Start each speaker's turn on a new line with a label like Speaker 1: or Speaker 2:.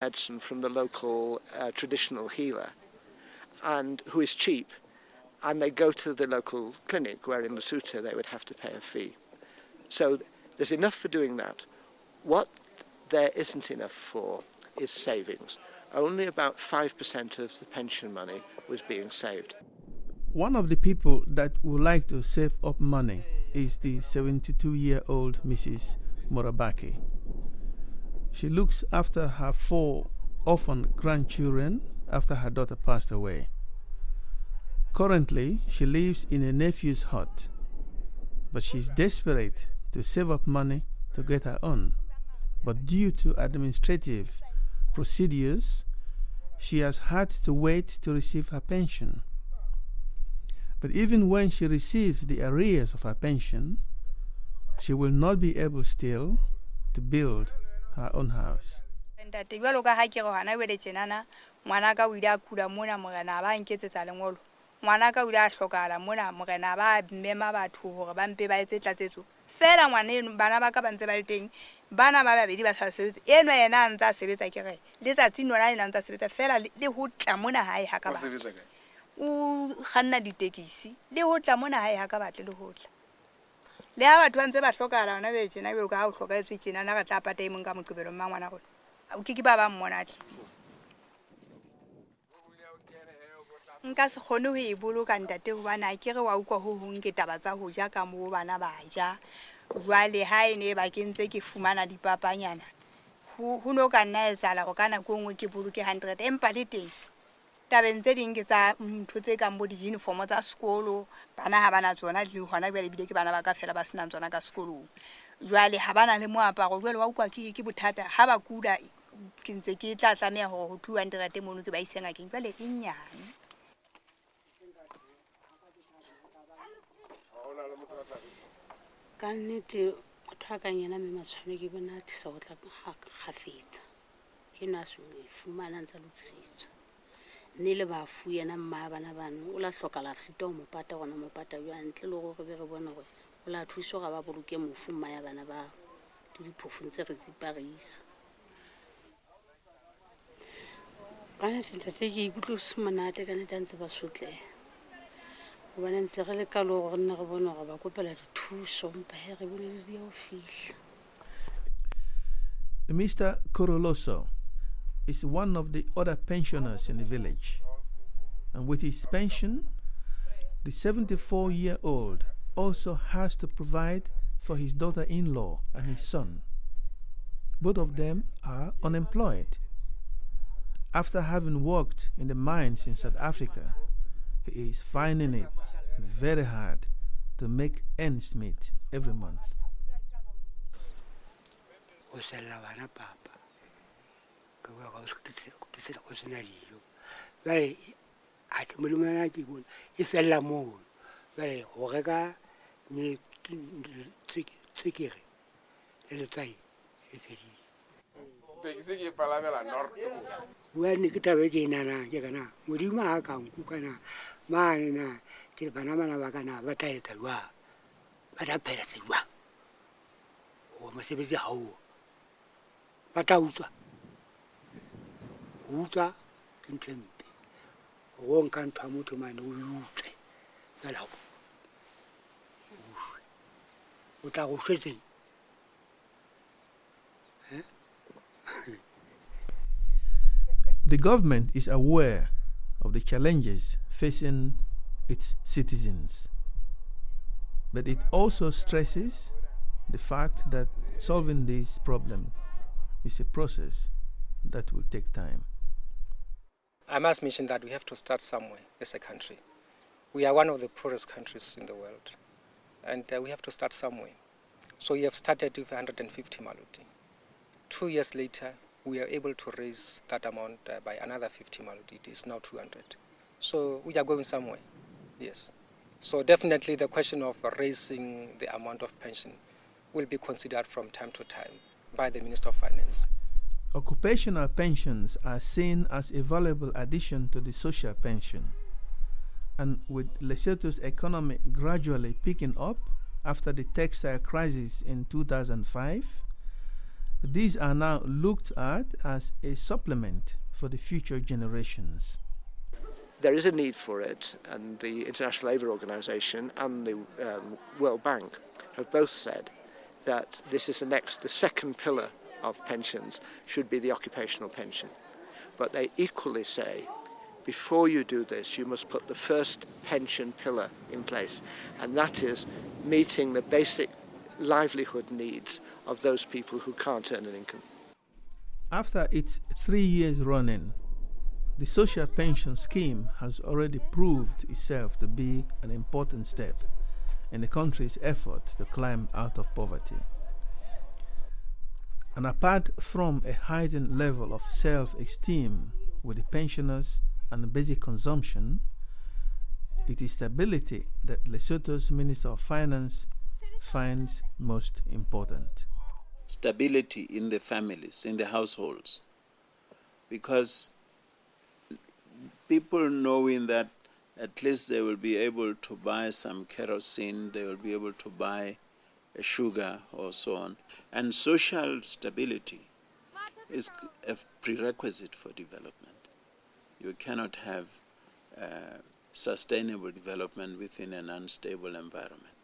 Speaker 1: medicine from the local traditional healer, and who is cheap, and they go to the local clinic, where in Lesotho they would have to pay a fee. So there's enough for doing that. What there isn't enough for is savings. Only about 5% of the pension money was being saved.
Speaker 2: One of the people that would like to save up money is the 72-year-old Mrs. Morabaki. She looks after her 4 orphan grandchildren after her daughter passed away. Currently, she lives in a nephew's hut, but she's desperate to save up money to get her own. But due to administrative procedures, she has had to wait to receive her pension. But even when she receives the arrears of her pension, she will not be able still to build her own house.
Speaker 3: Ngwanaka o ile a hlokala mona morena ba mema batho hore ba mpe ba etse tlatsetso fela ngwaneno bana ba ka ba ntse ba le teng bana ba babedi ba sa sebetsa eno yena a ntse a sebetsa ke re letsatsi nona le ntse a sebetsa fela le ho tla mona hae ha ka ba o kganna ditekisi le ho tla mona hae ha ka batle le ho tla le ha batho ba ntse ba hlokala ona be tsena be ka ha o hloketse tsena na ka tla pata imong ka moqebelo mma ngwana rona o ke ba ba mmona tle nka se khone ho e boloka ntate hobane a kere wa ukwa ho hong ke taba tsa ho ja ka mo bana ba ja jwale ha ene ba kentse ke fumana dipapanyana ho no ka nna etsala go kana go ngwe ke boloke 100 empa le teng tabeng tse ding ke tsa ntho tse kang bo di-uniform tsa sekolo bana ha bana tsona le hona jwale bile ke bana ba ka fela ba sena tsona ka sekolong jwale ha bana le moaparo jwale wa ukwa ke bothata ha ba kuda ke ntse ke tla tlameha ho 200 mono ke ba isenga ke jwale e nyane.
Speaker 4: Ka nnete motho a ka nyena mme matshwane ke bona tisa go tla gafetsa eno a se fumana ntse lokisitswe nne le ba fu yena mma bana bano o la hlokala sito mo pata gona mo pata ya ntle le go be re bona gore o la thuso ga ba boloke mofu mma ya bana ba di diphofu ntse re tsiparisa kana tshentse ke ikutlwe se monate kana tantse ba sotle bona ntse re le ka lo gore nna re bona gore ba kopela dithuso mpa he re bone di o fihla.
Speaker 2: Mr. Koroloso is one of the other pensioners in the village, and with his pension, the 74-year-old also has to provide for his daughter-in-law and his son. Both of them are unemployed. After having worked in the mines in South Africa, he is finding it very hard to make ends meet every month.
Speaker 5: When kita beje nana jagana murima kan kukana mana ke banamana bagana bataita wa bata perete wa o masebe ya ho bata uta kintempe o kan thamuto mane o utse bela o ta go fete
Speaker 2: The government is aware of the challenges facing its citizens, but it also stresses the fact that solving this problem is a process that will take time.
Speaker 6: I must mention that we have to start somewhere as a country. We are one of the poorest countries in the world, and we have to start somewhere. So we have started with 150 maluti. 2 years later, we are able to raise that amount by another 50 maluti. It is now 200. So we are going somewhere, yes. So definitely the question of raising the amount of pension will be considered from time to time by the Minister of Finance.
Speaker 2: Occupational pensions are seen as a valuable addition to the social pension. And with Lesotho's economy gradually picking up after the textile crisis in 2005, These are now looked at as a supplement for the future generations.
Speaker 1: There is a need for it, and the International Labour Organization and the World Bank have both said that this is the second pillar of pensions should be the occupational pension. But they equally say, before you do this, you must put the first pension pillar in place, and that is meeting the basic livelihood needs of those people who can't earn an income.
Speaker 2: After its 3 years running, the social pension scheme has already proved itself to be an important step in the country's effort to climb out of poverty. And apart from a heightened level of self-esteem with the pensioners and basic consumption, it is stability that Lesotho's Minister of Finance finds most important.
Speaker 7: Stability in the families, in the households, because people knowing that at least they will be able to buy some kerosene, they will be able to buy a sugar or so on. And social stability is a prerequisite for development. You cannot have sustainable development within an unstable environment.